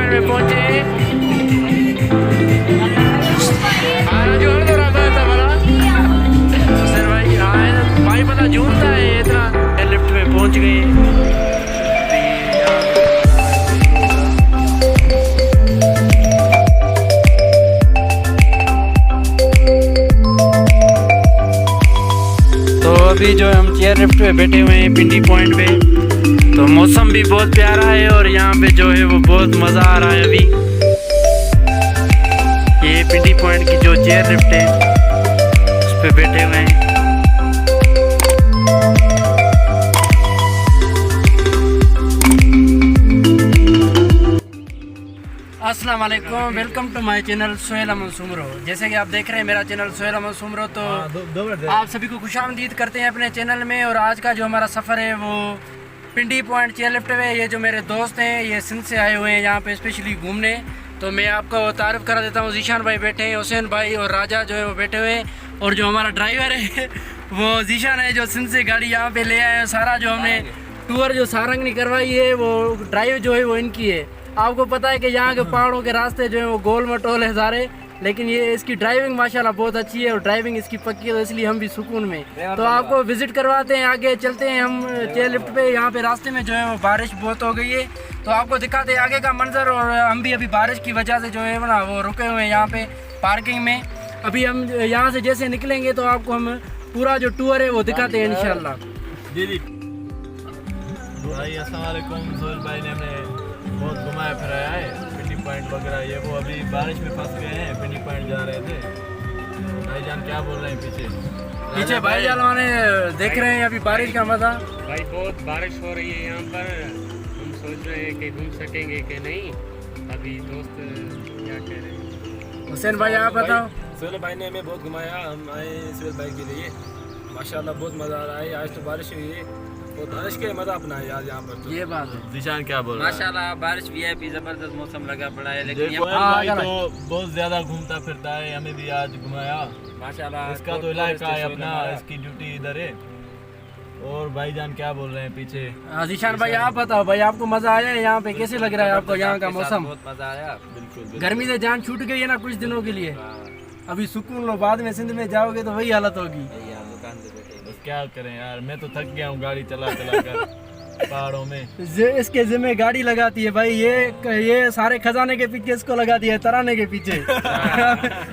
Point में पहुंचे। भाई पता झूमता है इतना, लिफ्ट में पहुंच गए। तो अभी जो हम चेयर लिफ्ट पे बैठे हुए हैं पिंडी पॉइंट पे, तो मौसम भी बहुत प्यारा है और यहाँ पे जो है वो बहुत मज़ा आ रहा है। अभी ये पिंडी पॉइंट की जो चेयर लिफ्ट है उस पे बैठे हुए हैं। अस्सलाम वालेकुम, welcome to my channel Sohail Aman Soomro. जैसे कि आप देख रहे हैं मेरा चैनल सोहेल अमन सुमरो, तो आप सभी को खुशामदीद करते हैं अपने चैनल में। और आज का जो हमारा सफ़र है वो पिंडी पॉइंट चेयर लिफ्ट में। ये जो मेरे दोस्त हैं ये सिंध से आए हुए हैं यहाँ पे स्पेशली घूमने। तो मैं आपको तारुफ करा देता हूँ। जीशान भाई बैठे हैं, हुसैन भाई और राजा जो है वो बैठे हुए हैं। और जो हमारा ड्राइवर है वो जीशान है, जो सिंध से गाड़ी यहाँ पे ले आए हैं। सारा जो हमने टूर जो सारंगनी करवाई है वो ड्राइव जो है वो इनकी है। आपको पता है कि यहाँ के पहाड़ों के रास्ते जो है वो गोल मटोल है सारे, लेकिन ये इसकी ड्राइविंग माशाल्लाह बहुत अच्छी है और ड्राइविंग इसकी पक्की है, तो इसलिए हम भी सुकून में। तो आपको विजिट करवाते हैं, आगे चलते हैं हम चेयर लिफ्ट पे। यहाँ पे रास्ते में जो है वो बारिश बहुत हो गई है, तो आपको दिखाते हैं आगे का मंजर। और हम भी अभी बारिश की वजह से जो है ना वो रुके हुए हैं यहाँ पे पार्किंग में। अभी हम यहाँ से जैसे निकलेंगे तो आपको हम पूरा जो टूर है वो दिखाते हैं इंशाल्लाह। भाई ने हमें बहुत घुमाया फिराया है, पिंडी पॉइंट वगैरह ये वो। अभी बारिश में फंस गए हैं, पिंडी पॉइंट जा रहे थे। भाईजान क्या बोल रहे हैं पीछे भाईजान ने देख रहे हैं अभी बारिश का मजा। भाई बहुत बारिश हो रही है यहाँ पर, हम सोच रहे हैं कि घूम सकेंगे कि नहीं। अभी दोस्त क्या कह रहे हैं? हुसैन भाई आप बताओ। सोहेल भाई ने हमें बहुत घुमाया, हम आए सोहेल भाई के लिए। माशाल्लाह बहुत मज़ा आ रहा है। आज तो बारिश हुई है, बारिश के मजा अपना है यार यहाँ पर तो। ये बात है। जीशान क्या बोल रहा है? माशाल्लाह बारिश VIP जबरदस्त मौसम लगा पड़ा है, लेकिन भाई तो बहुत ज्यादा घूमता फिरता है, हमें भी आज घुमाया माशाल्लाह। इसका तो इलाका है अपना, इसकी ड्यूटी इधर है। और भाईजान क्या बोल रहे हैं पीछे? जीशान भाई आप बताओ भाई, आपको मजा आया है यहाँ पे? कैसे लग रहा है आपको यहाँ का मौसम? बहुत मजा आया। बिल्कुल गर्मी से जान छूट गई है ना कुछ दिनों के लिए। अभी सुकून लो, बाद में सिंध में जाओगे तो वही हालत होगी। बस क्या करें यार, मैं तो थक गया हूँ गाड़ी चला चला कर पहाड़ों में। इसके जिम्मे गाड़ी लगाती है भाई, ये सारे खजाने के पीछे इसको लगाती है, तराने के पीछे।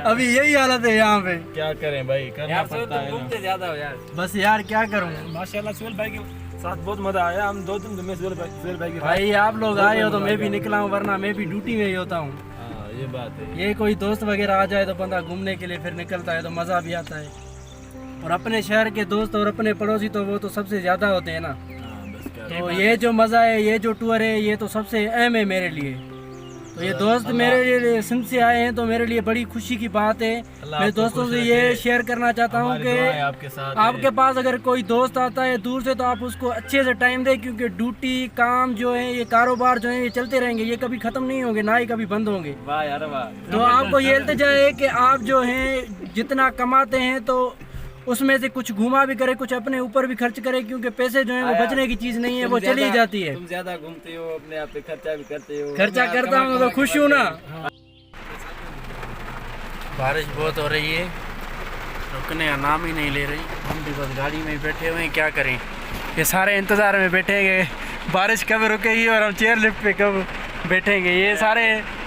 अभी यही हालत है यहाँ पे। क्या करें भाई, करना पड़ता है ना। ज्यादा हो यार। बस यार क्या करूँ। माशाल्लाह सोहेल भाई के साथ बहुत मजा आया। हम 2 दिन घूमे सोहेल भाई के। भाई आप लोग आए हो तो मैं भी निकला हूँ, वरना मैं भी ड्यूटी में ही होता हूँ। ये बात है। ये कोई दोस्त वगैरह आ जाए तो बंदा घूमने के लिए फिर निकलता है, तो मज़ा भी आता है। और अपने शहर के दोस्त और अपने पड़ोसी तो वो तो सबसे ज़्यादा होते हैं ना। तो ये जो मज़ा है, ये जो टूर है, ये तो सबसे अहम है मेरे लिए। तो ये दोस्त मेरे लिए सिंध से आए हैं तो मेरे लिए बड़ी खुशी की बात है। मैं दोस्तों से ये शेयर करना चाहता हूँ कि आपके पास अगर कोई दोस्त आता है दूर से तो आप उसको अच्छे से टाइम दें, क्योंकि ड्यूटी काम जो है, ये कारोबार जो है ये चलते रहेंगे, ये कभी ख़त्म नहीं होंगे, ना ही कभी बंद होंगे। वाह यार वाह। तो आपको ये इल्तिजा है कि आप जो हैं जितना कमाते हैं तो उसमें से कुछ घुमा भी करें, कुछ अपने ऊपर भी खर्च करें, क्योंकि पैसे जो है वो बचने की चीज़ नहीं है, वो चली जाती है। तुम ज्यादा घूमते हो, अपने आप पे खर्चा भी करते हो। खर्चा करता हूँ तो खुश हूँ ना। बारिश बहुत हो रही है, रुकने का नाम ही नहीं ले रही। हम भी बस गाड़ी में ही बैठे हुए हैं, क्या करें। ये सारे इंतज़ार में बैठेंगे बारिश कब रुकेगी और हम चेयर लिफ्ट पे कब बैठेंगे, ये सारे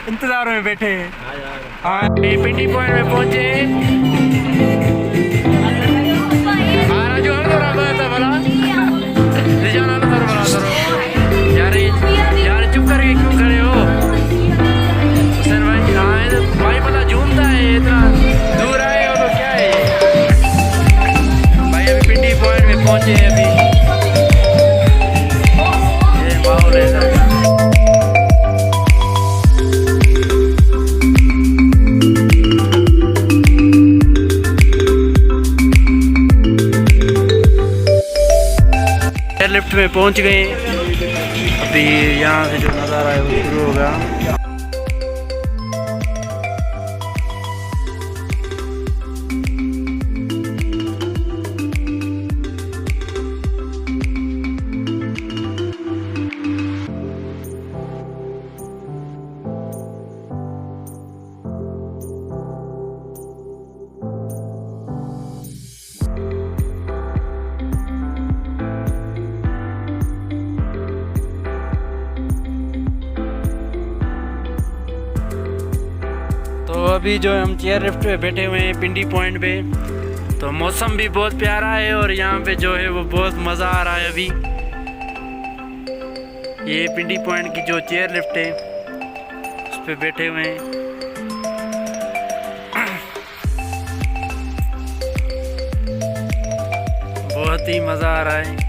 इंतज़ार में बैठे हैं। हाँ, पिंडी पॉइंट में पहुँचे। यार चुप करके क्यों खड़े हो? हुसैन भाई आए तो भाई पता झूमता है, इतना दूर आए हो तो क्या है। भाई अभी पिंडी पॉइंट में पहुंचे हैं। अभी ये माहौल है। लिफ्ट में पहुंच गए। अभी यहाँ से जो नज़ारा है वो शुरू होगा। अभी जो हम चेयर लिफ्ट पे बैठे हुए हैं पिंडी पॉइंट पे, तो मौसम भी बहुत प्यारा है और यहाँ पे जो है वो बहुत मज़ा आ रहा है। अभी ये पिंडी पॉइंट की जो चेयर लिफ्ट है उस पे बैठे हुए हैं। बहुत ही मज़ा आ रहा है।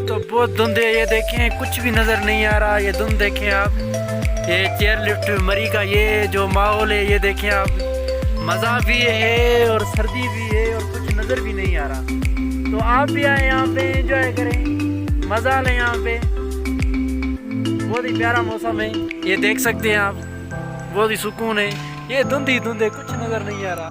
तो बहुत धुंध है, ये देखें कुछ भी नज़र नहीं आ रहा। ये धुंध देखें आप, ये चेयर लिफ्ट मरी का ये जो माहौल है ये देखें आप, मज़ा भी है और सर्दी भी है और कुछ नज़र भी नहीं आ रहा। तो आप भी आए यहाँ पे, एंजॉय करें, मज़ा लें। यहाँ पे बहुत ही प्यारा मौसम है, ये देख सकते हैं आप, बहुत ही सुकून है। ये धुंध ही धुंध है, कुछ नज़र नहीं आ रहा।